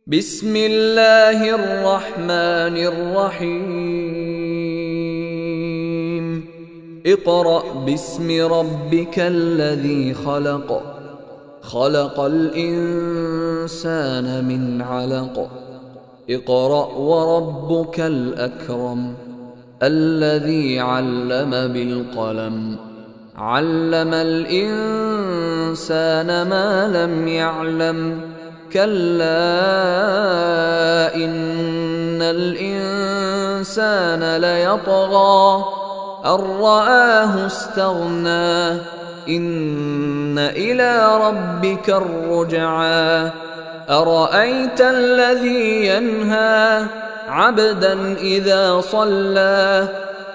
بسم الله الرحمن الرحيم اقرأ باسم ربك الذي خلق خلق الإنسان من علق اقرأ وربك الأكرم الذي علم بالقلم علم الإنسان ما لم يعلم كلا إن الإنسان ليطغى أن رآه استغنى إن إلى ربك الرجعى أرأيت الذي ينهى عبدا إذا صلى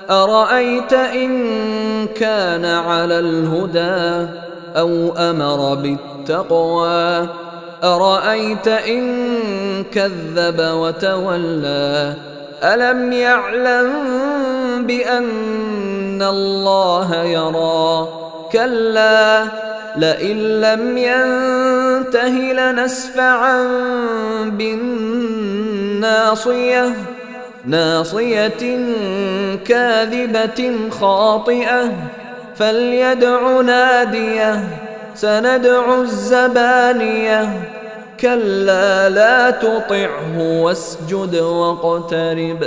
أرأيت إن كان على الهدى أو أمر بالتقوى أرأيت إن كذب وتولى ألم يعلم بأن الله يرى كلا لئن لم ينته لنسفعا بالناصية ناصية كاذبة خاطئة فليدع ناديه سندع الزبانية كلا لا تطعه واسجد واقترب